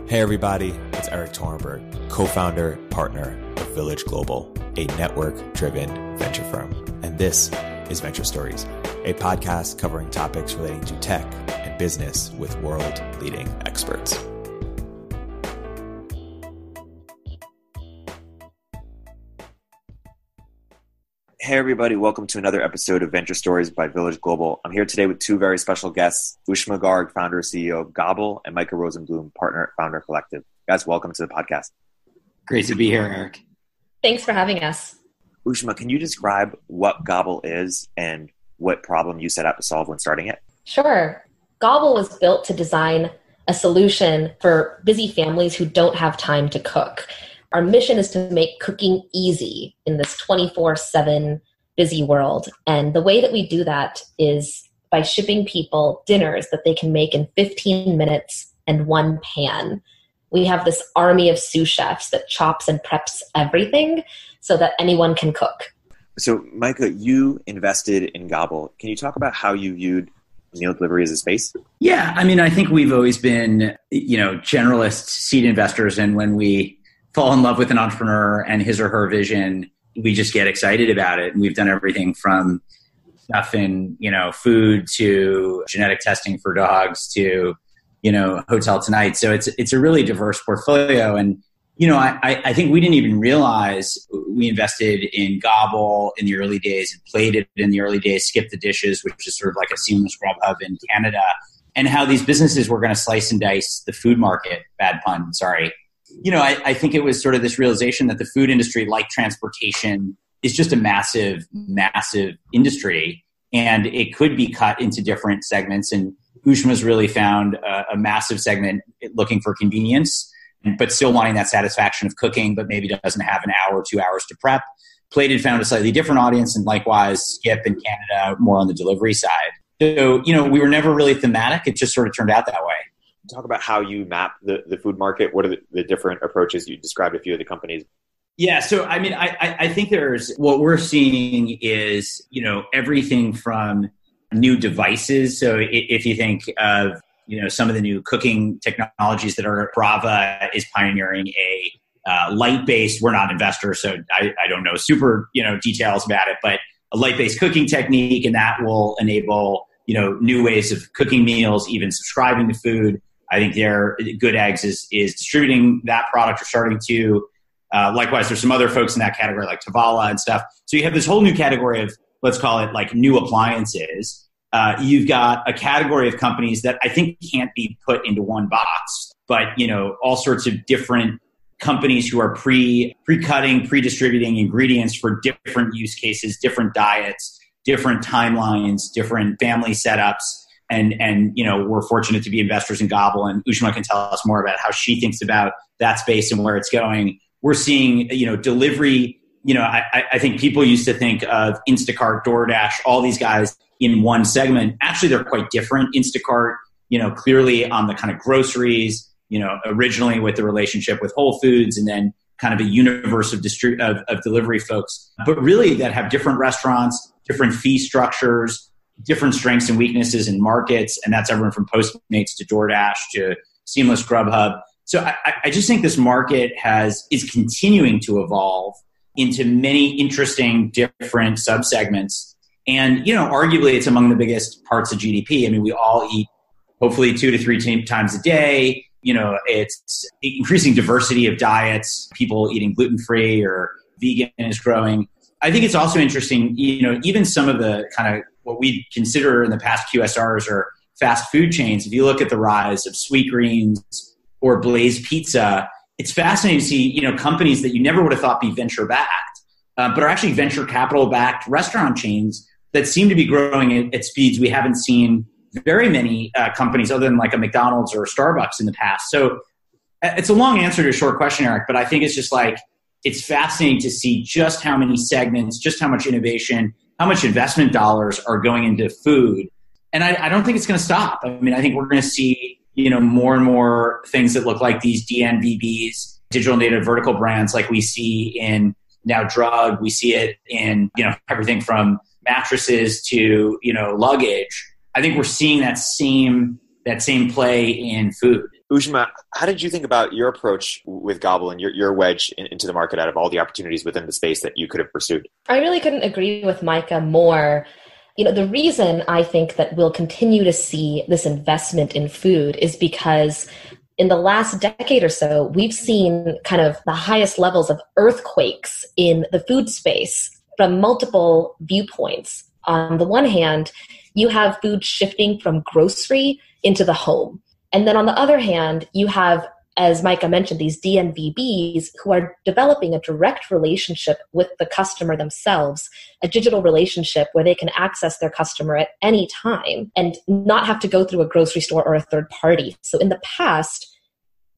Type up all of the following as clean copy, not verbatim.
Hey everybody, it's Erik Torenberg, co-founder, partner of Village Global, a network-driven venture firm. And this is Venture Stories, a podcast covering topics relating to tech and business with world-leading experts. Hey everybody, welcome to another episode of Venture Stories by Village Global. I'm here today with two very special guests, Ooshma Garg, founder and CEO of Gobble, and Micah Rosenbloom, partner at Founder Collective. Guys, welcome to the podcast. Great to be here, Erik. Thanks for having us. Ooshma, can you describe what Gobble is and what problem you set out to solve when starting it? Sure. Gobble was built to design a solution for busy families who don't have time to cook. Our mission is to make cooking easy in this 24/7 busy world. And the way that we do that is by shipping people dinners that they can make in 15 minutes and one pan. We have this army of sous chefs that chops and preps everything so that anyone can cook. So, Micah, you invested in Gobble. Can you talk about how you viewed meal delivery as a space? Yeah, I think we've always been, generalist seed investors. And when we fall in love with an entrepreneur and his or her vision, we just get excited about it. And we've done everything from stuff in, food to genetic testing for dogs to, Hotel Tonight. So it's a really diverse portfolio. And, I think we didn't even realize we invested in Gobble in the early days and played it in the early days, Skip the Dishes, which is sort of like a seamless grub hub in Canada, and how these businesses were going to slice and dice the food market. Bad pun, sorry. I think it was sort of this realization that the food industry, like transportation, is just a massive, massive industry, and it could be cut into different segments. And Ooshma's really found a massive segment looking for convenience, but still wanting that satisfaction of cooking, but maybe doesn't have an hour or 2 hours to prep. Plated found a slightly different audience, and likewise, Skip in Canada, more on the delivery side. So, we were never really thematic. It just sort of turned out that way. Talk about how you map the food market. What are the different approaches? You described a few of the companies. Yeah. So, I think what we're seeing is, everything from new devices. So if you think of, some of the new cooking technologies that are, Brava is pioneering a light-based, we're not investors, so I don't know super, details about it, but a light-based cooking technique, and that will enable, new ways of cooking meals, even subscribing to food. I think Good Eggs is distributing that product or starting to. Likewise, there's some other folks in that category like Tavala and stuff. So you have this whole new category of, let's call it like new appliances. You've got a category of companies that I think can't be put into one box, but all sorts of different companies who are pre-cutting, pre-distributing ingredients for different use cases, different diets, different timelines, different family setups. And we're fortunate to be investors in Gobble, and Ooshma can tell us more about how she thinks about that space and where it's going. We're seeing, delivery. I think people used to think of Instacart, DoorDash, all these guys in one segment. Actually, they're quite different. Instacart, clearly on the kind of groceries, originally with the relationship with Whole Foods, and then kind of a universe of delivery folks, but really that have different restaurants, different fee structures, different strengths and weaknesses in markets. And that's everyone from Postmates to DoorDash to seamless Grubhub. So I just think this market is continuing to evolve into many interesting different subsegments. And, arguably it's among the biggest parts of GDP. We all eat hopefully 2 to 3 times a day. It's increasing diversity of diets, people eating gluten-free or vegan is growing. I think it's also interesting, even some of the kind of what we consider in the past QSRs or fast food chains. If you look at the rise of Sweetgreens or Blaze Pizza, it's fascinating to see, companies that you never would have thought be venture-backed, but are actually venture capital-backed restaurant chains that seem to be growing at speeds we haven't seen very many companies other than like a McDonald's or a Starbucks in the past. So it's a long answer to a short question, Erik, but I think it's just like, it's fascinating to see just how many segments, just how much innovation, how much investment dollars are going into food. And I don't think it's going to stop. I think we're going to see, more and more things that look like these DNVBs, digital native vertical brands, like we see in now drug. We see it in, everything from mattresses to, luggage. I think we're seeing that same play in food. Ooshma, how did you think about your approach with Gobble and your wedge into the market out of all the opportunities within the space that you could have pursued? I really couldn't agree with Micah more. The reason I think that we'll continue to see this investment in food is because in the last decade or so, we've seen kind of the highest levels of earthquakes in the food space from multiple viewpoints. On the one hand, you have food shifting from grocery into the home. And then on the other hand, you have, as Micah mentioned, these DNVBs who are developing a direct relationship with the customer themselves, a digital relationship where they can access their customer at any time and not have to go through a grocery store or a third party. So in the past,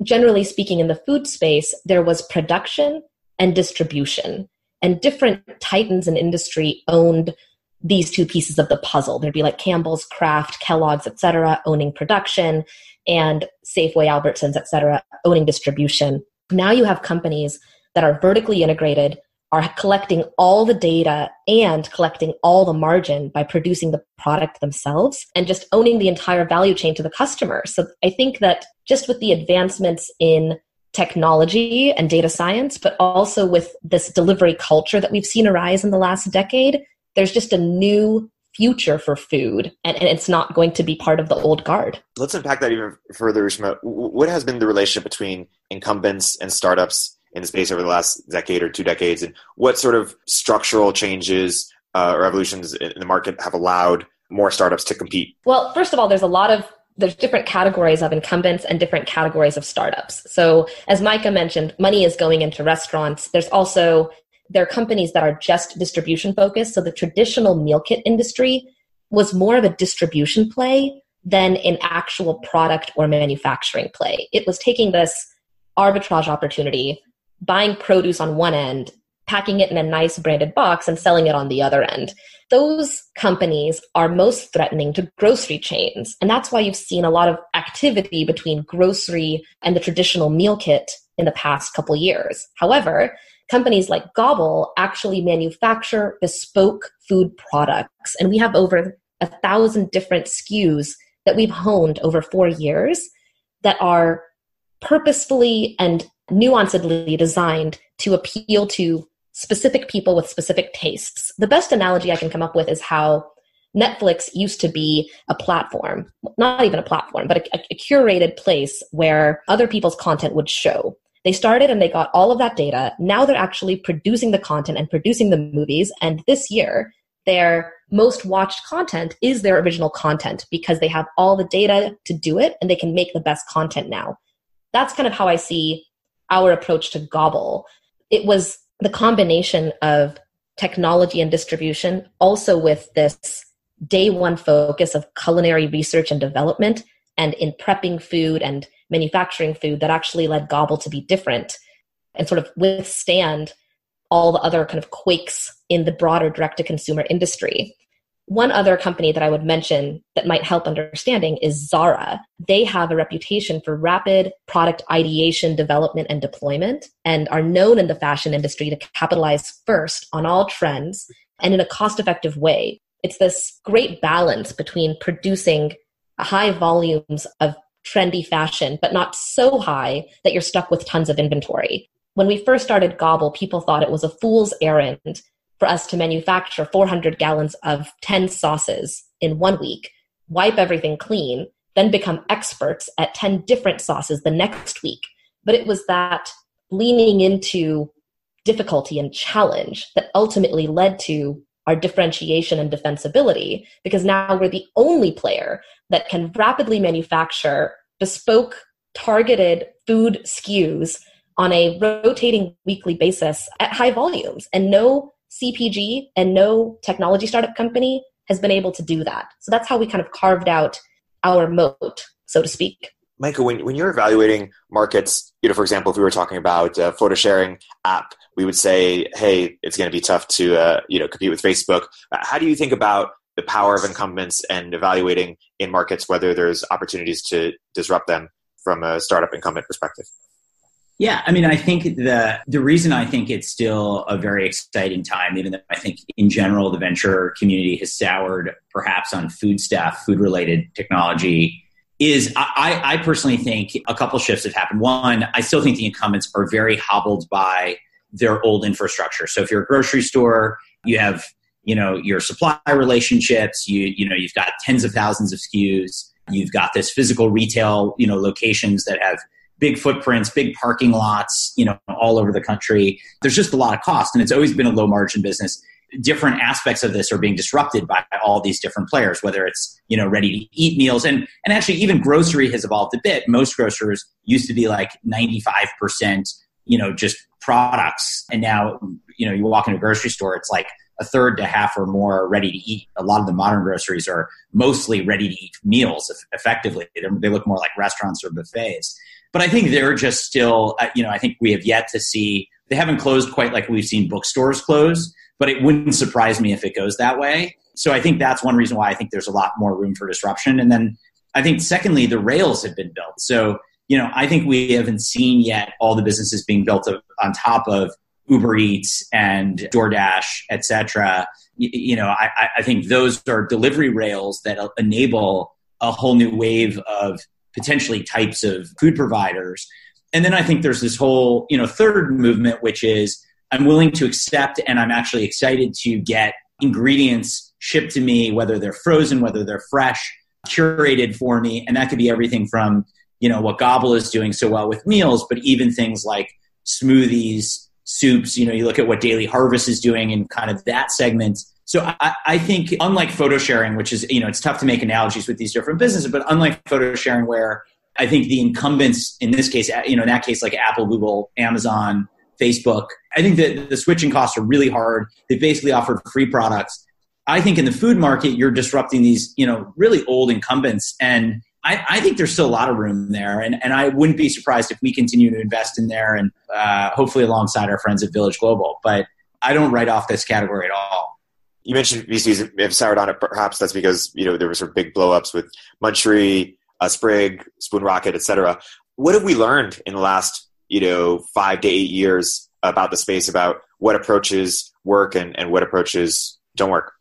generally speaking, in the food space, there was production and distribution, and different titans in industry owned these two pieces of the puzzle. There'd be like Campbell's, Kraft, Kellogg's, et cetera, owning production, and Safeway, Albertsons, et cetera, owning distribution. Now you have companies that are vertically integrated, are collecting all the data and collecting all the margin by producing the product themselves and just owning the entire value chain to the customer. So I think that just with the advancements in technology and data science, but also with this delivery culture that we've seen arise in the last decade, there's just a new future for food, and it's not going to be part of the old guard. Let's unpack that even further, Ooshma. What has been the relationship between incumbents and startups in the space over the last decade or 2 decades, and what sort of structural changes or evolutions in the market have allowed more startups to compete? Well, first of all, there's different categories of incumbents and different categories of startups. So as Micah mentioned, money is going into restaurants. There are companies that are just distribution focused. So the traditional meal kit industry was more of a distribution play than an actual product or manufacturing play. It was taking this arbitrage opportunity, buying produce on one end, packing it in a nice branded box and selling it on the other end. Those companies are most threatening to grocery chains. And that's why you've seen a lot of activity between grocery and the traditional meal kit in the past couple years. However, companies like Gobble actually manufacture bespoke food products. And we have over 1,000 different SKUs that we've honed over 4 years that are purposefully and nuancedly designed to appeal to specific people with specific tastes. The best analogy I can come up with is how Netflix used to be a platform, not even a platform, but a curated place where other people's content would show. They started and they got all of that data. Now they're actually producing the content and producing the movies. And this year, their most watched content is their original content because they have all the data to do it and they can make the best content now. That's kind of how I see our approach to Gobble. It was the combination of technology and distribution, also with this day one focus of culinary research and development and in prepping food and manufacturing food that actually led Gobble to be different and sort of withstand all the other kind of quakes in the broader direct-to-consumer industry. One other company that I would mention that might help understanding is Zara. They have a reputation for rapid product ideation, development, and deployment, and are known in the fashion industry to capitalize first on all trends and in a cost-effective way. It's this great balance between producing high volumes of trendy fashion, but not so high that you're stuck with tons of inventory. When we first started Gobble, people thought it was a fool's errand for us to manufacture 400 gallons of 10 sauces in 1 week, wipe everything clean, then become experts at 10 different sauces the next week. But it was that leaning into difficulty and challenge that ultimately led to our differentiation and defensibility, because now we're the only player that can rapidly manufacture bespoke, targeted food SKUs on a rotating weekly basis at high volumes. And no CPG and no technology startup company has been able to do that. So that's how we kind of carved out our moat, so to speak. Micah, when you're evaluating markets, for example, if we were talking about a photo sharing app, we would say, hey, it's going to be tough to compete with Facebook. How do you think about the power of incumbents and evaluating in markets whether there's opportunities to disrupt them from a startup incumbent perspective? Yeah, I mean, I think the reason I think it's still a very exciting time, even though I think in general the venture community has soured perhaps on food stuff, food-related technology, is I personally think a couple shifts have happened. One, I still think the incumbents are very hobbled by their old infrastructure. So if you're a grocery store, you have, your supply relationships, you've got tens of thousands of SKUs, you've got this physical retail, locations that have big footprints, big parking lots, all over the country. There's just a lot of cost, and it's always been a low margin business. Different aspects of this are being disrupted by all these different players, whether it's, ready to eat meals. And actually even grocery has evolved a bit. Most grocers used to be like 95%, just products. And now, you walk into a grocery store, it's like a third to half or more ready to eat. A lot of the modern groceries are mostly ready to eat meals effectively. They look more like restaurants or buffets. But I think they're just still, I think we have yet to see, they haven't closed quite like we've seen bookstores close, but it wouldn't surprise me if it goes that way. So I think that's one reason why I think there's a lot more room for disruption. And then I think secondly, the rails have been built. So, I think we haven't seen yet all the businesses being built on top of Uber Eats and DoorDash, et cetera. I think those are delivery rails that enable a whole new wave of potentially types of food providers. And then I think there's this whole, third movement, which is I'm willing to accept and I'm actually excited to get ingredients shipped to me, whether they're frozen, whether they're fresh, curated for me. And that could be everything from, what Gobble is doing so well with meals, but even things like smoothies, soups. You look at what Daily Harvest is doing in kind of that segment. So I think unlike photo sharing, which is, it's tough to make analogies with these different businesses, but unlike photo sharing where I think the incumbents in this case, in that case, like Apple, Google, Amazon, Facebook, I think that the switching costs are really hard. They basically offer free products. I think in the food market, you're disrupting these, really old incumbents. And I think there's still a lot of room there. And I wouldn't be surprised if we continue to invest in there and hopefully alongside our friends at Village Global. But I don't write off this category at all. You mentioned VCs have soured on it. Perhaps that's because, there were sort of big blow-ups with Munchery, Sprig, Spoon Rocket, et cetera. What have we learned in the last, 5 to 8 years about the space, about what approaches work and what approaches don't work?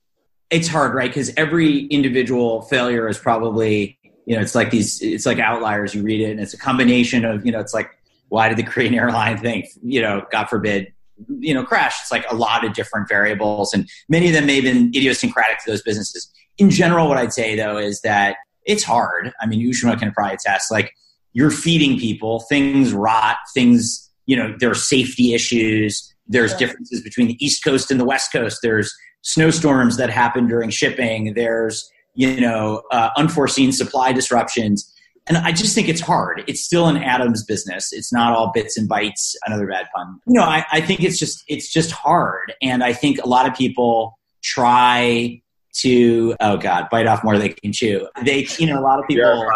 It's hard, right? Because every individual failure is probably, it's like outliers. You read it and it's a combination of, it's like, why did the Korean airline thing, God forbid, crash? It's like a lot of different variables, and many of them may have been idiosyncratic to those businesses. In general, what I'd say though is that it's hard. I mean, Ooshma can probably attest, like you're feeding people, things rot, things, there are safety issues. There's differences between the East Coast and the West Coast. There's snowstorms that happen during shipping. There's, unforeseen supply disruptions. And I just think it's hard. It's still an atoms business. It's not all bits and bytes, another bad pun. I think it's just hard. And I think a lot of people try to, bite off more than they can chew. A lot of people,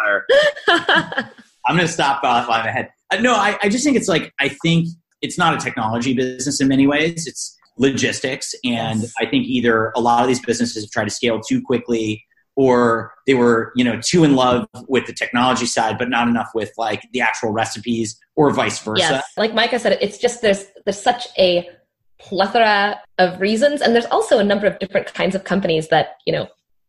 I'm going to stop off on my head. No, I just think it's like, I think it's not a technology business in many ways. It's logistics. And I think either a lot of these businesses have tried to scale too quickly, or they were, too in love with the technology side, but not enough with like the actual recipes, or vice versa. Yes. Like Micah said, it's just, there's such a plethora of reasons. And there's also a number of different kinds of companies that,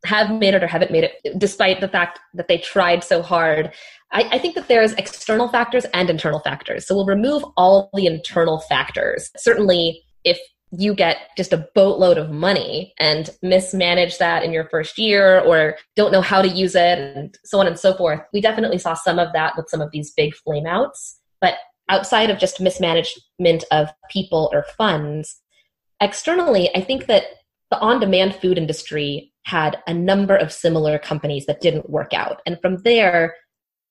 have made it or haven't made it, despite the fact that they tried so hard. I think that there's external factors and internal factors. So we'll remove all the internal factors. Certainly, if you get just a boatload of money and mismanage that in your first year, or don't know how to use it, and so on and so forth. We definitely saw some of that with some of these big flameouts. But outside of just mismanagement of people or funds, externally, I think that the on-demand food industry had a number of similar companies that didn't work out. And from there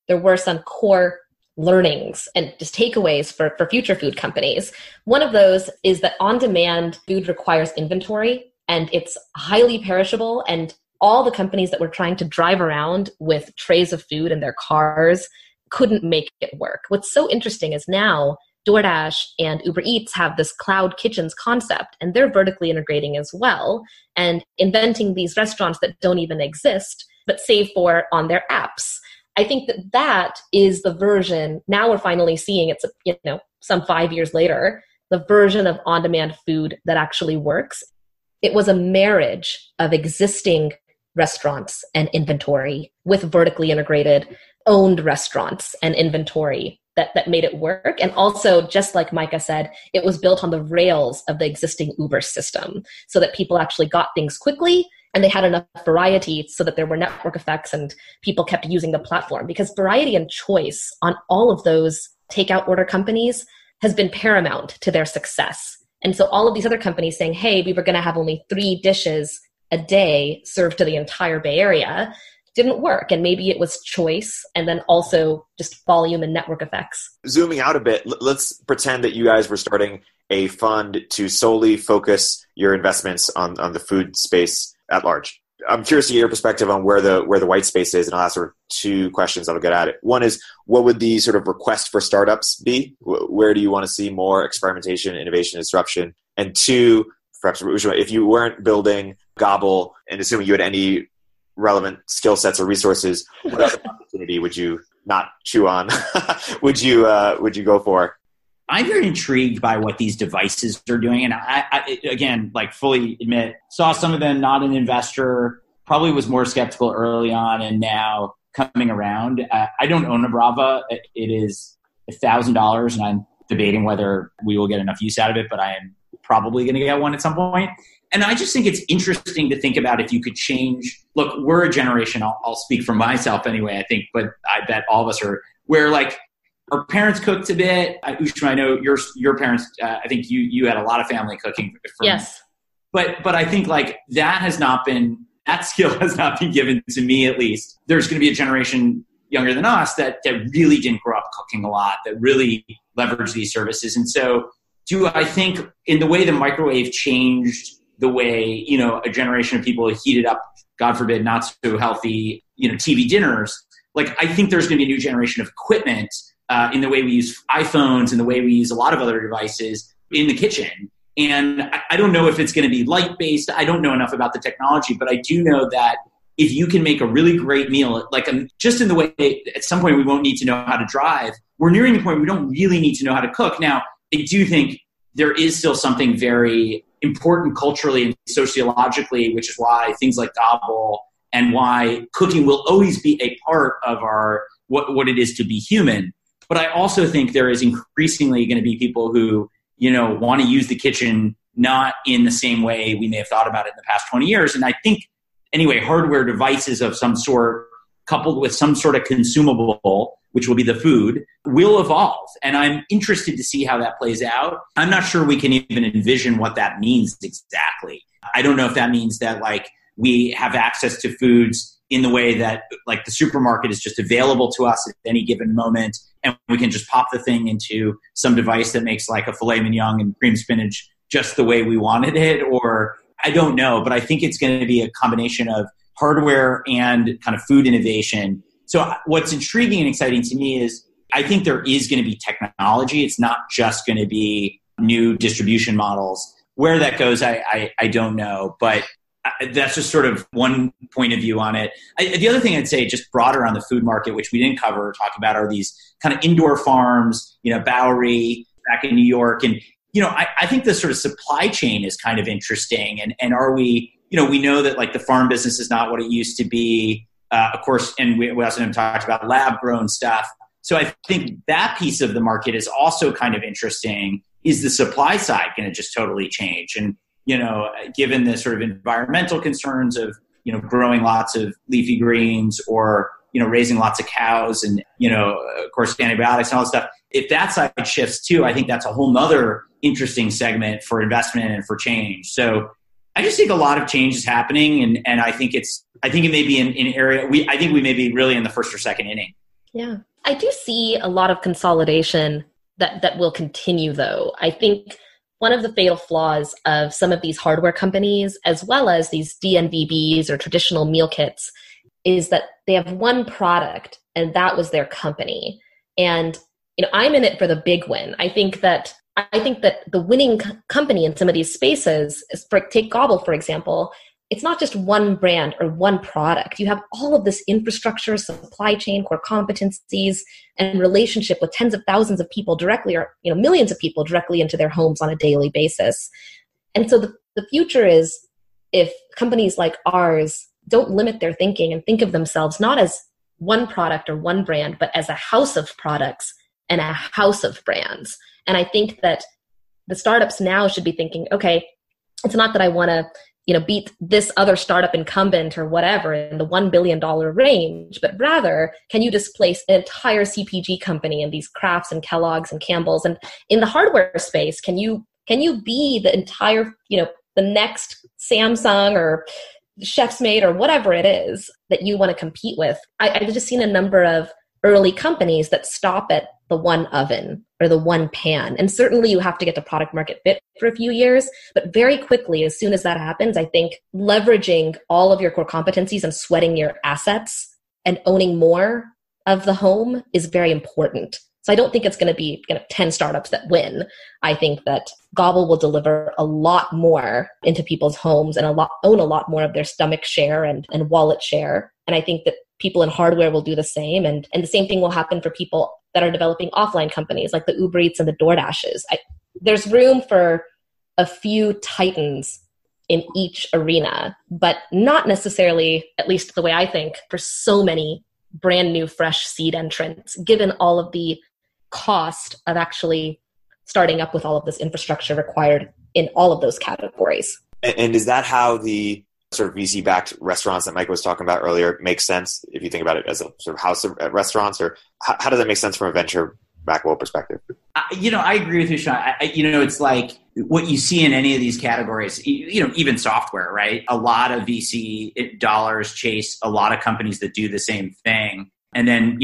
were some core learnings and just takeaways for future food companies. One of those is that on-demand food requires inventory, and it's highly perishable, and all the companies that were trying to drive around with trays of food in their cars couldn't make it work. What's so interesting is now DoorDash and Uber Eats have this cloud kitchens concept, and they're vertically integrating as well and inventing these restaurants that don't even exist, but save for on their apps. I think that is the version, now we're finally seeing it's, some 5 years later, the version of on-demand food that actually works. It was a marriage of existing restaurants and inventory with vertically integrated owned restaurants and inventory that made it work. And also, just like Micah said, it was built on the rails of the existing Uber system so that people actually got things quickly and they had enough variety so that there were network effects and people kept using the platform, because variety and choice on all of those takeout order companies has been paramount to their success. And so all of these other companies saying, hey, we were going to have only 3 dishes a day served to the entire Bay Area didn't work. And maybe it was choice and then also just volume and network effects. Zooming out a bit, let's pretend that you guys were starting a fund to solely focus your investments on the food space at large. I'm curious to get your perspective on where the white space is, and I'll ask sort of 2 questions that'll get at it. One is, what would the sort of request for startups be? Where do you want to see more experimentation, innovation, disruption? And 2, perhaps Ooshma, if you weren't building Gobble, and assuming you had any relevant skill sets or resources, what other opportunity would you not chew on? would you go for? I'm very intrigued by what these devices are doing. And I again, like fully admit, saw some of them, not an investor, probably was more skeptical early on and now coming around. I don't own a Brava. It is $1,000 and I'm debating whether we will get enough use out of it, but I am probably going to get one at some point. And I just think it's interesting to think about if you could change. Look, we're a generation, I'll speak for myself anyway, I think, but I bet all of us are, where like our parents cooked a bit. Ooshma, I know your parents, I think you had a lot of family cooking. Yes. But I think like that skill has not been given to me, at least. There's going to be a generation younger than us that really didn't grow up cooking a lot, that really leveraged these services. And so do I think in the way the microwave changed the way, a generation of people heated up, God forbid, not so healthy, TV dinners, like I think there's going to be a new generation of equipment in the way we use iPhones and the way we use a lot of other devices in the kitchen. And I don't know if it's going to be light-based. I don't know enough about the technology, but I do know that if you can make a really great meal, like just in the way at some point we won't need to know how to drive, we're nearing the point we don't really need to know how to cook. Now, I do think there is still something very important culturally and sociologically, which is why things like Gobble and why cooking will always be a part of our what it is to be human. But I also think there is increasingly going to be people who, want to use the kitchen not in the same way we may have thought about it in the past 20 years. And I think, anyway, hardware devices of some sort coupled with some sort of consumable, which will be the food, will evolve. And I'm interested to see how that plays out. I'm not sure we can even envision what that means exactly. I don't know if that means that like we have access to foods in the way that like the supermarket is just available to us at any given moment, and we can just pop the thing into some device that makes like a filet mignon and cream spinach just the way we wanted it, or I don't know, but I think it's going to be a combination of hardware and kind of food innovation. So what's intriguing and exciting to me is I think there is going to be technology. It's not just going to be new distribution models. Where that goes, I don't know, but that's just sort of one point of view on it. The other thing I'd say, just broader on the food market, which we didn't cover or talk about, are these kind of indoor farms, Bowery back in New York. And, I think the sort of supply chain is kind of interesting. And are we, we know that like the farm business is not what it used to be, of course, and we also haven't talked about lab grown stuff. So I think that piece of the market is also kind of interesting. Is the supply side going to just totally change? And, given the sort of environmental concerns of, growing lots of leafy greens or, raising lots of cows and, of course, antibiotics and all that stuff. If that side shifts too, I think that's a whole nother interesting segment for investment and for change. So I just think a lot of change is happening. And I think it may be in an area, I think we may be really in the first or second inning. Yeah. I do see a lot of consolidation that will continue though. I think one of the fatal flaws of some of these hardware companies, as well as these DNVBs or traditional meal kits, is that they have one product and that was their company. And I'm in it for the big win. I think that the winning company in some of these spaces is, take Gobble, for example, it's not just one brand or one product. You have all of this infrastructure, supply chain, core competencies, and relationship with tens of thousands of people directly, or millions of people directly into their homes on a daily basis. And so the future is if companies like ours don't limit their thinking and think of themselves not as one product or one brand, but as a house of products and a house of brands. And I think that the startups now should be thinking, okay, it's not that I want to, beat this other startup incumbent or whatever in the $1 billion range, but rather, can you displace an entire CPG company in these Crafts and Kellogg's and Campbell's? And in the hardware space, can you be the entire, the next Samsung or Chef's Made or whatever it is that you want to compete with? I've just seen a number of early companies that stop at the one oven or the one pan. And certainly you have to get to product market fit for a few years, but very quickly, as soon as that happens, I think leveraging all of your core competencies and sweating your assets and owning more of the home is very important. So I don't think it's going to be 10 startups that win. I think that Gobble will deliver a lot more into people's homes and own a lot more of their stomach share and wallet share. And I think that people in hardware will do the same. And the same thing will happen for people that are developing offline companies like the Uber Eats and the DoorDashes. There's room for a few titans in each arena, but not necessarily, at least the way I think, for so many brand new, fresh seed entrants, given all of the cost of actually starting up with all of this infrastructure required in all of those categories. And is that how the sort of VC-backed restaurants that Micah was talking about earlier makes sense if you think about it as a sort of house of restaurants, or how does that make sense from a venture-backable perspective? I agree with you, Sean. It's like what you see in any of these categories, even software, right? A lot of VC dollars chase a lot of companies that do the same thing. And then,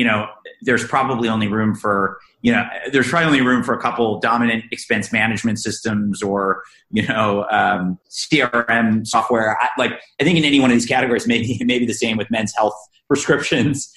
there's probably only room for a couple dominant expense management systems or, CRM software. I think in any one of these categories, maybe the same with men's health prescriptions.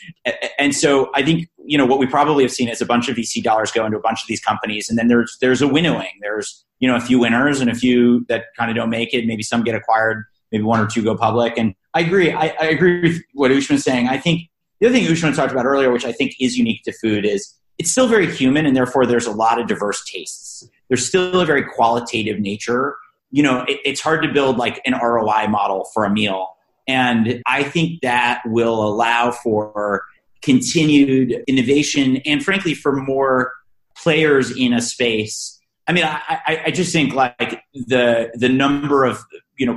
And so I think, what we probably have seen is a bunch of VC dollars go into a bunch of these companies. And then there's a winnowing. There's, a few winners and a few that kind of don't make it. Maybe some get acquired, maybe one or two go public. And I agree. I agree with what Ooshma is saying. I think the other thing Ooshma talked about earlier, which I think is unique to food, is it's still very human, and therefore there's a lot of diverse tastes. There's still a very qualitative nature. It's hard to build like an ROI model for a meal. And I think that will allow for continued innovation and frankly for more players in a space. I mean, I just think like the number of,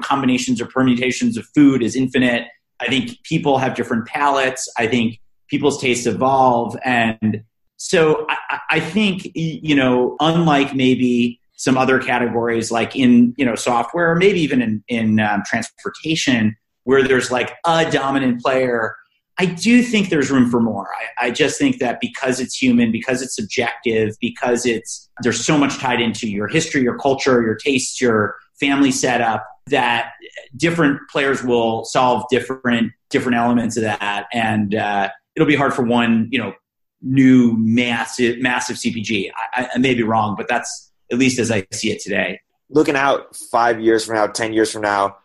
combinations or permutations of food is infinite. I think people have different palates. I think people's tastes evolve. And so I think, unlike maybe some other categories like in, software or maybe even in transportation where there's like a dominant player, I do think there's room for more. I just think that because it's human, because it's subjective, because there's so much tied into your history, your culture, your tastes, your family setup, that different players will solve different elements of that. And it'll be hard for one, new massive CPG. I may be wrong, but that's at least as I see it today. Looking out 5 years from now, 10 years from now,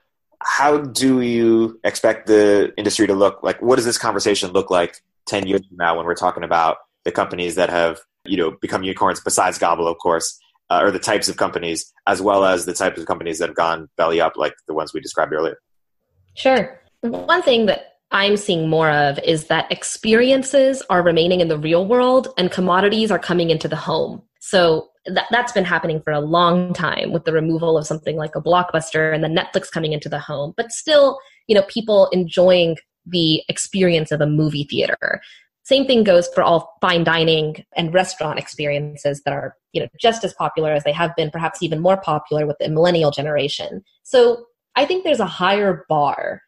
how do you expect the industry to look like? What does this conversation look like 10 years from now when we're talking about the companies that have, become unicorns besides Gobble, of course, or the types of companies, as well as the types of companies that have gone belly up like the ones we described earlier? Sure. One thing that I'm seeing more of is that experiences are remaining in the real world and commodities are coming into the home. So that's been happening for a long time with the removal of something like a Blockbuster and then Netflix coming into the home, but still, people enjoying the experience of a movie theater. Same thing goes for all fine dining and restaurant experiences that are, just as popular as they have been, perhaps even more popular with the millennial generation. So I think there's a higher bar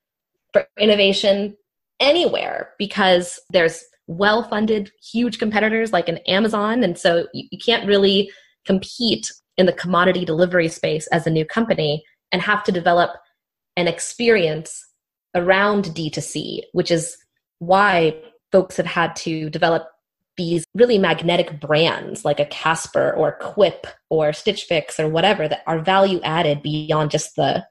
for innovation anywhere because there's well-funded, huge competitors like an Amazon. And so you can't really compete in the commodity delivery space as a new company and have to develop an experience around D2C, which is why folks have had to develop these really magnetic brands like a Casper or Quip or Stitch Fix or whatever that are value added beyond just the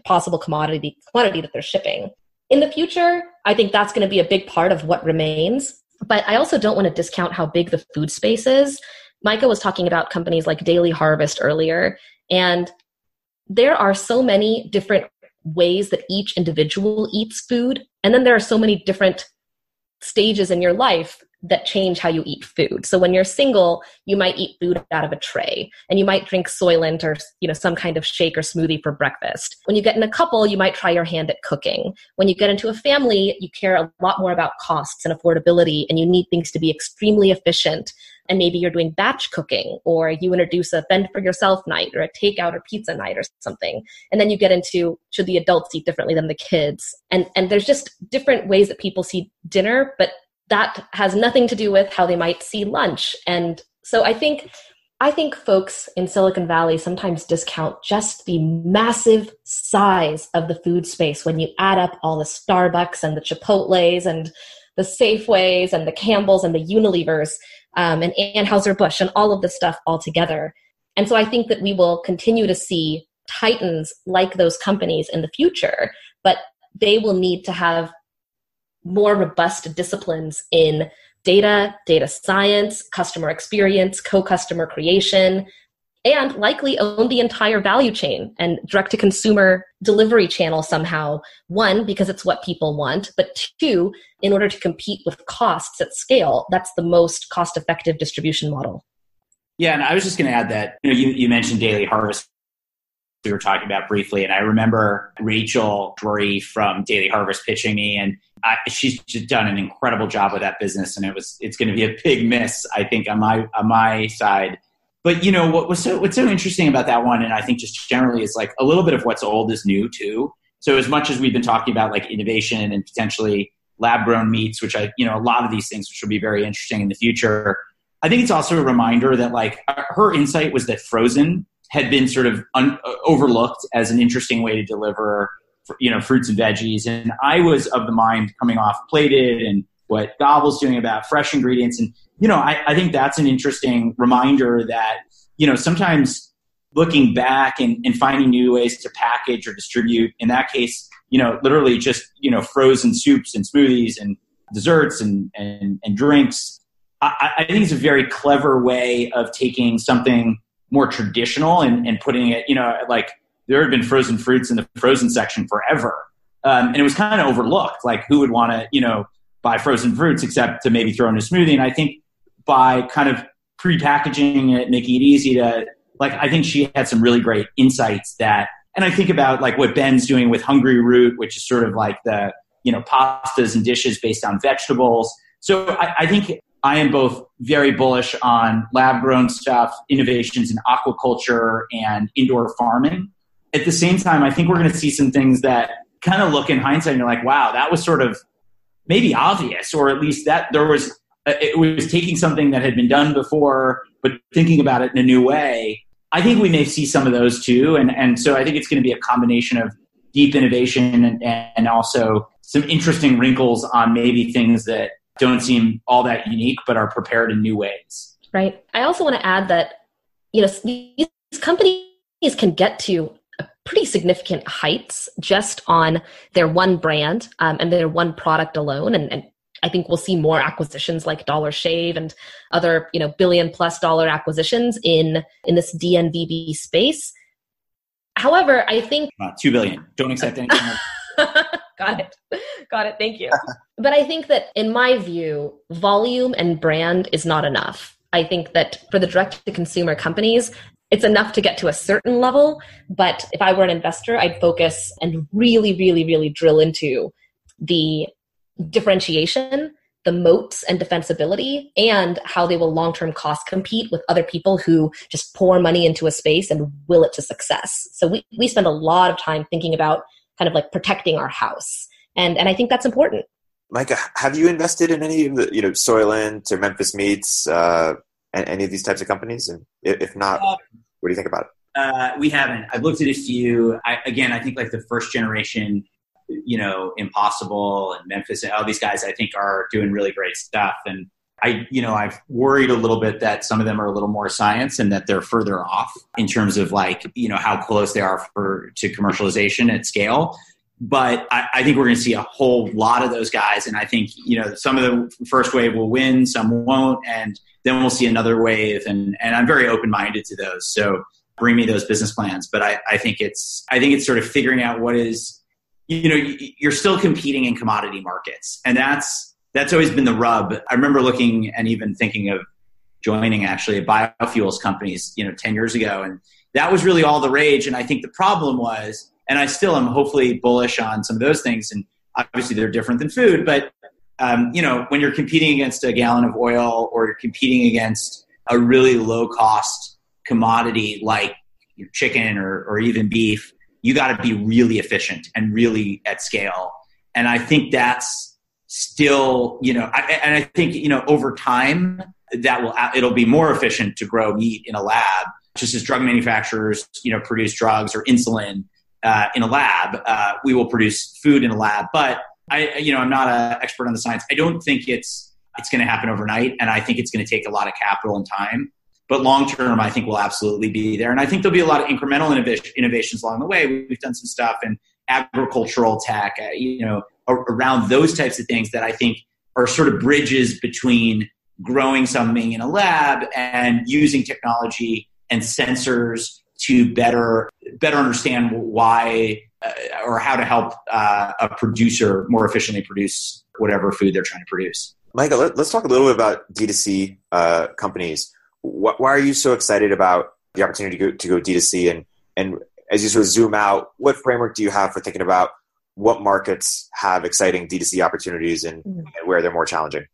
possible commodity that they're shipping. In the future, I think that's going to be a big part of what remains. But I also don't want to discount how big the food space is. Micah was talking about companies like Daily Harvest earlier, and there are so many different ways that each individual eats food. And then there are so many different stages in your life that change how you eat food. So when you're single, you might eat food out of a tray, and you might drink Soylent or some kind of shake or smoothie for breakfast. When you get in a couple, you might try your hand at cooking. When you get into a family, you care a lot more about costs and affordability, and you need things to be extremely efficient. And maybe you're doing batch cooking, or you introduce a fend for yourself night or a takeout or pizza night or something. And then you get into, should the adults eat differently than the kids? And there's just different ways that people see dinner, but that has nothing to do with how they might see lunch. And so I think folks in Silicon Valley sometimes discount just the massive size of the food space when you add up all the Starbucks and the Chipotles and the Safeways and the Campbells and the Unilevers and Anheuser-Busch and all of this stuff all together. And so I think that we will continue to see titans like those companies in the future, but they will need to have more robust disciplines in data science, customer experience, co-customer creation, and likely own the entire value chain and direct-to-consumer delivery channel somehow. One, because it's what people want, but two, in order to compete with costs at scale, that's the most cost-effective distribution model. Yeah, and I was just going to add that you mentioned Daily Harvest. We were talking about briefly, and I remember Rachel Drury from Daily Harvest pitching me, and she's just done an incredible job with that business, and it's going to be a big miss, I think, on my side. But what's so interesting about that one, and I think just generally, is like a little bit of what's old is new too. So as much as we've been talking about like innovation and potentially lab grown meats, which a lot of these things which will be very interesting in the future, I think it's also a reminder that like her insight was that frozen had been sort of overlooked as an interesting way to deliver, fruits and veggies. And I was of the mind, coming off Plated and what Gobble's doing about fresh ingredients. And, I think that's an interesting reminder that, sometimes looking back and finding new ways to package or distribute, in that case, literally just, frozen soups and smoothies and desserts and drinks. I think it's a very clever way of taking something more traditional and putting it, like there had been frozen fruits in the frozen section forever. And it was kind of overlooked, like who would want to, buy frozen fruits except to maybe throw in a smoothie. And I think by kind of pre-packaging it, making it easy to, like, I think she had some really great insights and I think about like what Ben's doing with Hungry Root, which is sort of like the, pastas and dishes based on vegetables. So I think I am both very bullish on lab-grown stuff, innovations in aquaculture and indoor farming. At the same time, I think we're going to see some things that kind of look in hindsight and you're like, wow, that was sort of maybe obvious, or at least that it was taking something that had been done before, but thinking about it in a new way. I think we may see some of those too. And so I think it's going to be a combination of deep innovation and also some interesting wrinkles on maybe things that don't seem all that unique, but are prepared in new ways. Right. I also want to add that, these companies can get to pretty significant heights just on their one brand and their one product alone. And I think we'll see more acquisitions like Dollar Shave and other, $1 billion+ acquisitions in this DNVB space. However, I think $2 billion. Don't accept anything else. Got it. Thank you. But I think that in my view, volume and brand is not enough. I think that for the direct-to-consumer companies, it's enough to get to a certain level. But if I were an investor, I'd focus and really, really, really drill into the differentiation, the moats and defensibility, and how they will long-term cost compete with other people who just pour money into a space and will it to success. So we spend a lot of time thinking about kind of like protecting our house. And I think that's important. Micah, have you invested in any of the, Soylent or Memphis Meats, and any of these types of companies? And if not, what do you think about it? We haven't. I've looked at a few. I think like the first generation, Impossible and Memphis and all these guys, I think are doing really great stuff. And I've worried a little bit that some of them are a little more science and that they're further off in terms of like, how close they are to commercialization at scale. But I think we're going to see a whole lot of those guys. And I think, some of the first wave will win, some won't. And then we'll see another wave. And I'm very open-minded to those. So bring me those business plans. But I think it's sort of figuring out what is, you're still competing in commodity markets. And that's always been the rub. I remember looking and even thinking of joining actually biofuels companies, 10 years ago. And that was really all the rage. And I think the problem was, and I still am hopefully bullish on some of those things. And obviously they're different than food, but when you're competing against a gallon of oil or you're competing against a really low cost commodity like chicken or even beef, you got to be really efficient and really at scale. And I think that's still, I think, over time it'll be more efficient to grow meat in a lab, just as drug manufacturers, produce drugs or insulin in a lab. We will produce food in a lab, but I'm not an expert on the science. I don't think it's going to happen overnight. And I think it's going to take a lot of capital and time. But long term, I think we'll absolutely be there. And I think there'll be a lot of incremental innovations along the way. We've done some stuff in agricultural tech, around those types of things that I think are sort of bridges between growing something in a lab and using technology and sensors to better understand why or how to help a producer more efficiently produce whatever food they're trying to produce. Micah, let's talk a little bit about D2C companies. Why are you so excited about the opportunity to go D2C? And as you sort of zoom out, what framework do you have for thinking about what markets have exciting D2C opportunities and where they're more challenging?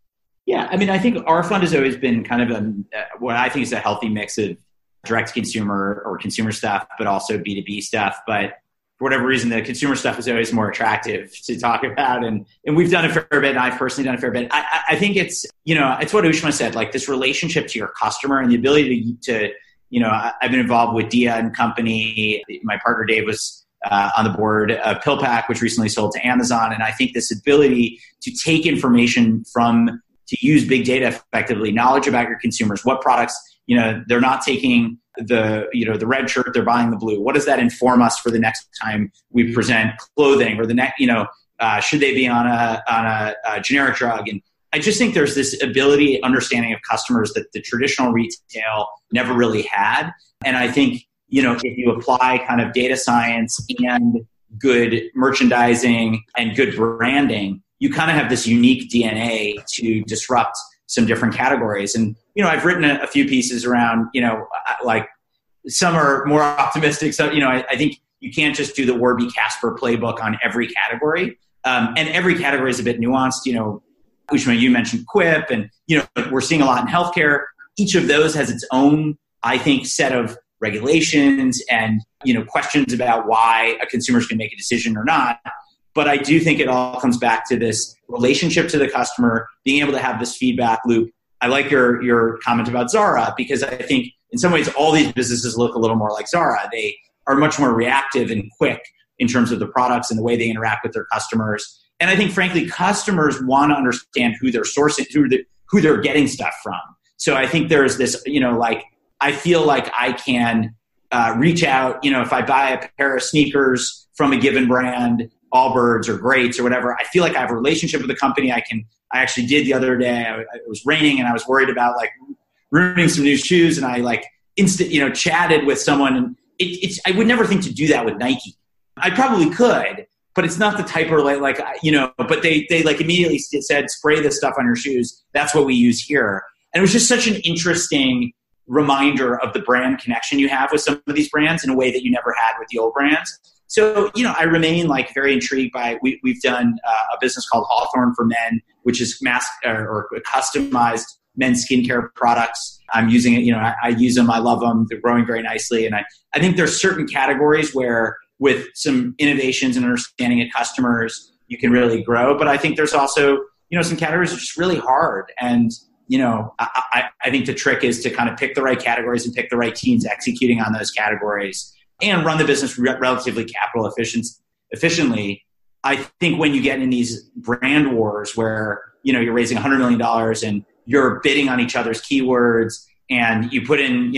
Yeah, I think our fund has always been kind of what I think is a healthy mix of direct-to-consumer or consumer stuff, but also B2B stuff. But for whatever reason, the consumer stuff is always more attractive to talk about. And we've done a fair bit, and I've personally done a fair bit. I think it's, it's what Ooshma said, like this relationship to your customer and the ability to I've been involved with Dia and Company. My partner Dave was on the board of PillPack, which recently sold to Amazon. And I think this ability to take information to use big data effectively, knowledge about your consumers, what products, they're not taking the red shirt, they're buying the blue. What does that inform us for the next time we present clothing or the next, should they be on a generic drug? And I just think there's this ability, understanding of customers that the traditional retail never really had. And I think, if you apply kind of data science and good merchandising and good branding, you kind of have this unique DNA to disrupt some different categories. And, I've written a few pieces around, like some are more optimistic. So, I think you can't just do the Warby Casper playbook on every category. And every category is a bit nuanced. Ooshma, you mentioned Quip, and, we're seeing a lot in healthcare. Each of those has its own, I think, set of regulations and, questions about why a consumer's going to make a decision or not. But I do think it all comes back to this relationship to the customer, being able to have this feedback loop. I like your comment about Zara, because I think in some ways all these businesses look a little more like Zara. They are much more reactive and quick in terms of the products and the way they interact with their customers. And I think, frankly, customers want to understand who they're sourcing, who they're getting stuff from. So I think there's this, I feel like I can reach out, if I buy a pair of sneakers from a given brand, Allbirds or Greats or whatever, I feel like I have a relationship with the company. I actually did the other day. It was raining and I was worried about ruining some new shoes, and I chatted with someone, and I would never think to do that with Nike. I probably could, but it's not the type of but they immediately said, spray this stuff on your shoes. That's what we use here. And it was just such an interesting reminder of the brand connection you have with some of these brands in a way that you never had with the old brands. So, I remain very intrigued by, we've done a business called Hawthorne for Men, which is or customized men's skincare products. I'm using it, I use them. I love them. They're growing very nicely. And I think there's certain categories where with some innovations and understanding of customers, you can really grow. But I think there's also, some categories are just really hard. And, I think the trick is to kind of pick the right categories and pick the right teams executing on those categories and run the business relatively capital efficiently. I think when you get in these brand wars where, you're raising $100 million and you're bidding on each other's keywords, and you put in,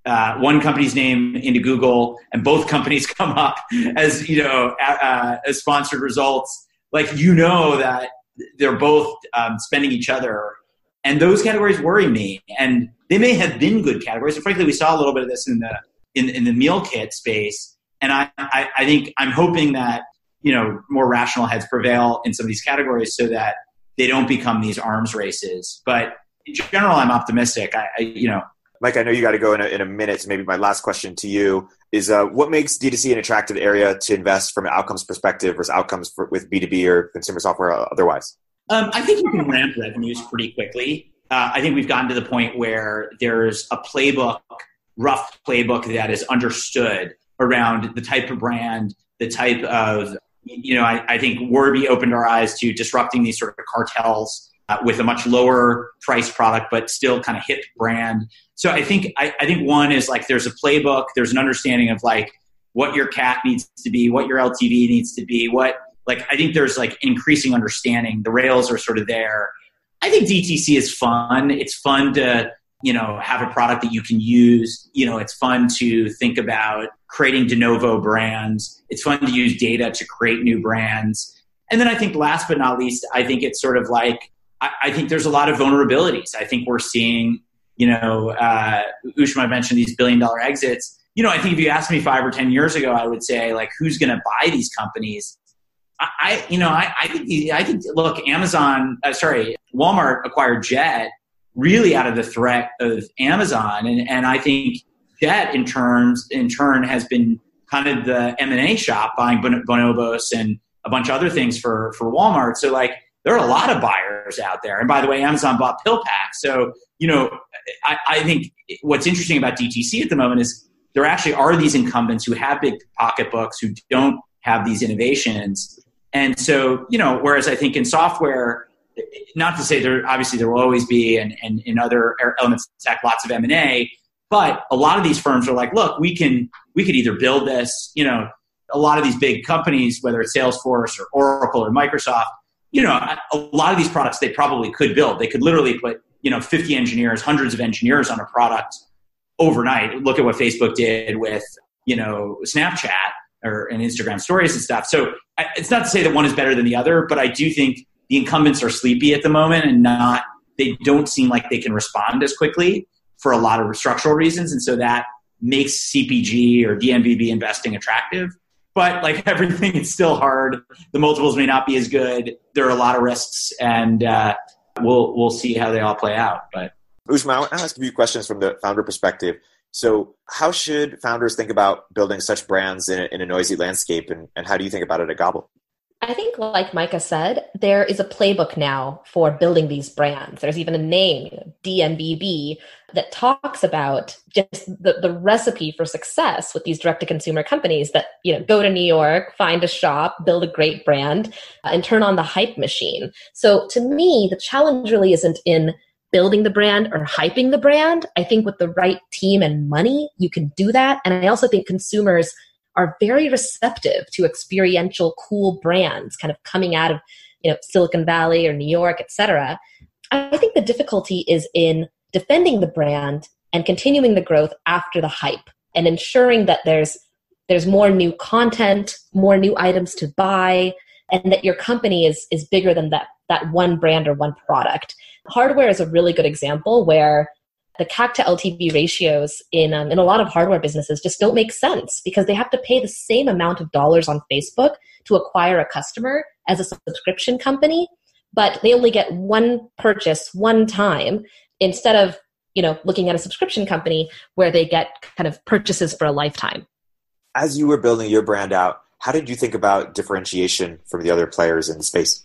one company's name into Google and both companies come up as, as sponsored results, that they're both spending each other. And those categories worry me. And they may have been good categories. And frankly, we saw a little bit of this in in the meal kit space. And I think I'm hoping that, more rational heads prevail in some of these categories so that they don't become these arms races. But in general, I'm optimistic. Mike, I know you got to go in a minute. So maybe my last question to you is, what makes D2C an attractive area to invest from an outcomes perspective versus outcomes with B2B or consumer software otherwise? I think you can ramp revenues pretty quickly. I think we've gotten to the point where there's a rough playbook that is understood around the type of brand, the type of, I think Warby opened our eyes to disrupting these sort of cartels with a much lower price product, but still kind of hip brand. So I think one is like there's a playbook, there's an understanding of like what your CAC needs to be, what your LTV needs to be, I think there's like increasing understanding. The rails are sort of there. I think DTC is fun. It's fun to, have a product that you can use. It's fun to think about creating de novo brands. It's fun to use data to create new brands. And then I think last but not least, I think it's sort of like, I think there's a lot of vulnerabilities. I think we're seeing, Ooshma mentioned these billion-dollar exits. I think if you asked me 5 or 10 years ago, I would say like, who's going to buy these companies? I think look, Walmart acquired Jet really out of the threat of Amazon. And I think Jet in turn has been kind of the M&A shop buying Bonobos and a bunch of other things for Walmart. So like, there are a lot of buyers out there. And by the way, Amazon bought PillPack. So, I think what's interesting about DTC at the moment is there actually are these incumbents who have big pocketbooks who don't have these innovations. And so, whereas I think in software, not to say there will always be, and in other elements of tech, lots of M&A, but a lot of these firms are like, look, we could either build this, a lot of these big companies, whether it's Salesforce or Oracle or Microsoft, a lot of these products they probably could build. They could literally put, 50 engineers, hundreds of engineers on a product overnight. Look at what Facebook did with, Snapchat and Instagram stories and stuff. So it's not to say that one is better than the other, but I do think the incumbents are sleepy at the moment and they don't seem like they can respond as quickly for a lot of structural reasons. And so that makes CPG or DNVB investing attractive. But like everything, it's still hard. The multiples may not be as good. There are a lot of risks, and we'll see how they all play out. But Ooshma, I want to ask a few questions from the founder perspective. So how should founders think about building such brands in a noisy landscape, and how do you think about it at Gobble? I think, like Micah said, there is a playbook now for building these brands. There's even a name, DNVB, that talks about just the recipe for success with these direct-to-consumer companies that, go to New York, find a shop, build a great brand, and turn on the hype machine. So to me, the challenge really isn't in building the brand or hyping the brand. I think with the right team and money, you can do that. And I also think consumers are very receptive to experiential, cool brands kind of coming out of, Silicon Valley or New York, et cetera. I think the difficulty is in defending the brand and continuing the growth after the hype and ensuring that there's more new content, more new items to buy, and that your company is bigger than that one brand or one product. Hardware is a really good example where the CAC to LTV ratios in a lot of hardware businesses just don't make sense because they have to pay the same amount of dollars on Facebook to acquire a customer as a subscription company, but they only get one purchase one time instead of, looking at a subscription company where they get kind of purchases for a lifetime. As you were building your brand out, how did you think about differentiation from the other players in the space?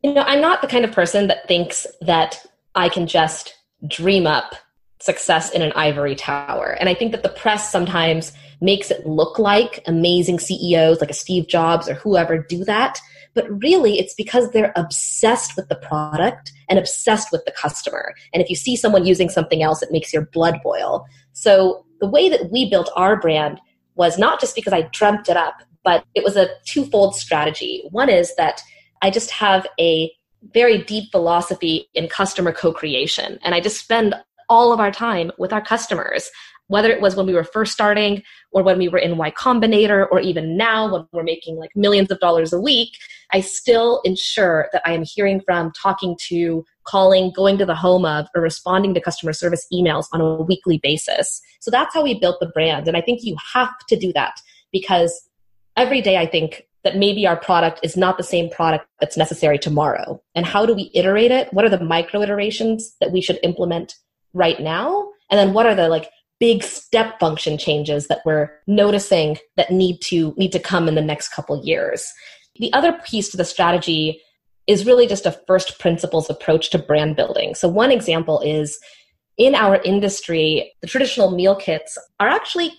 I'm not the kind of person that thinks that I can just dream up success in an ivory tower. And I think that the press sometimes makes it look like amazing CEOs like a Steve Jobs or whoever do that. But really, it's because they're obsessed with the product and obsessed with the customer. And if you see someone using something else, it makes your blood boil. So the way that we built our brand was not just because I dreamt it up, but it was a twofold strategy. One is that I just have a very deep philosophy in customer co-creation. And I just spend all of our time with our customers. whether it was when we were first starting or when we were in Y Combinator or even now when we're making like millions of dollars a week, I still ensure that I am hearing from, talking to, calling, going to the home of, or responding to customer service emails on a weekly basis. So that's how we built the brand. And I think you have to do that because every day I think that maybe our product is not the same product that's necessary tomorrow. And how do we iterate it? What are the micro iterations that we should implement right now? And then what are the like big step function changes that we're noticing that need to come in the next couple years? The other piece to the strategy is really just a first principles approach to brand building. So one example is in our industry, the traditional meal kits are actually,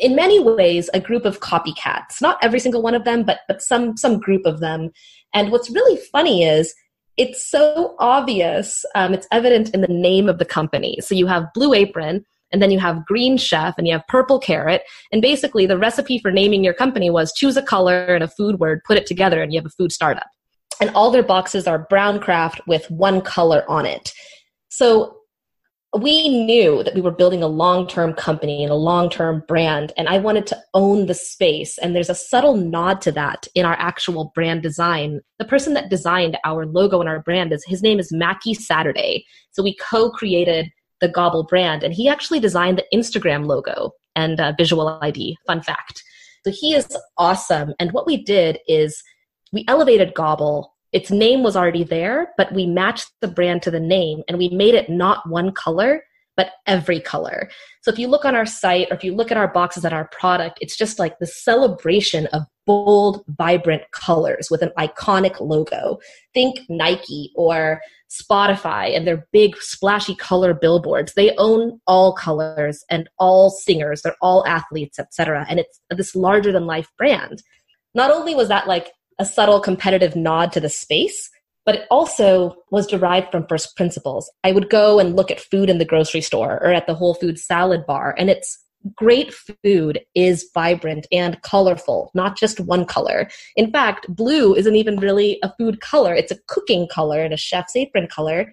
in many ways, a group of copycats. Not every single one of them, but some group of them. And what's really funny is it's so obvious. It's evident in the name of the company. So you have Blue Apron, and then you have Green Chef, and you have Purple Carrot. And basically, the recipe for naming your company was choose a color and a food word, put it together, and you have a food startup. And all their boxes are brown craft with one color on it. So we knew that we were building a long-term company and a long-term brand, and I wanted to own the space. And there's a subtle nod to that in our actual brand design. The person that designed our logo and our brand, his name is Mackie Saturday. So we co-created the Gobble brand, and he actually designed the Instagram logo and visual ID. Fun fact. So he is awesome. And what we did is we elevated Gobble. Its name was already there, but we matched the brand to the name and we made it not one color, but every color. So if you look on our site or if you look at our boxes at our product, it's just like the celebration of bold, vibrant colors with an iconic logo. Think Nike or Spotify and their big splashy color billboards. They own all colors and all singers. They're all athletes, etc. And it's this larger than life brand. Not only was that like a subtle competitive nod to the space, but it also was derived from first principles. I would go and look at food in the grocery store or at the Whole Foods salad bar, and it's great food is vibrant and colorful, not just one color. In fact, blue isn't even really a food color. It's a cooking color and a chef's apron color.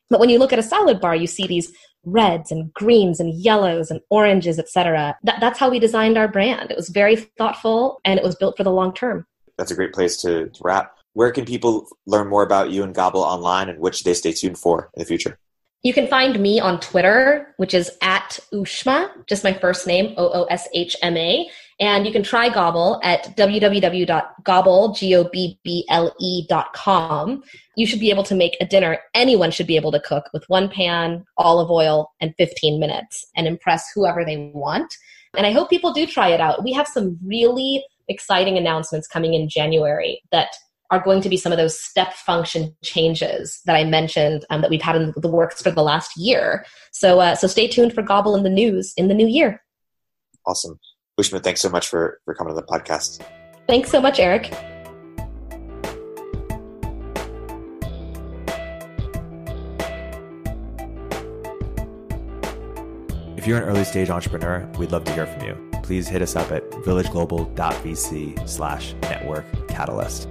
But when you look at a salad bar, you see these reds and greens and yellows and oranges, etc. That's how we designed our brand. It was very thoughtful and it was built for the long term. That's a great place to wrap. Where can people learn more about you and Gobble online, and what should they stay tuned for in the future? You can find me on Twitter, which is at Ooshma, just my first name, Ooshma. And you can try Gobble at www.gobble.com. You should be able to make a dinner anyone should be able to cook with one pan, olive oil, and 15 minutes and impress whoever they want. And I hope people do try it out. We have some really exciting announcements coming in January that are going to be some of those step function changes that I mentioned that we've had in the works for the last year. So stay tuned for Gobble in the news in the new year. Awesome. Ooshma, thanks so much for coming to the podcast. Thanks so much, Erik. If you're an early stage entrepreneur, we'd love to hear from you. Please hit us up at villageglobal.vc/network catalyst.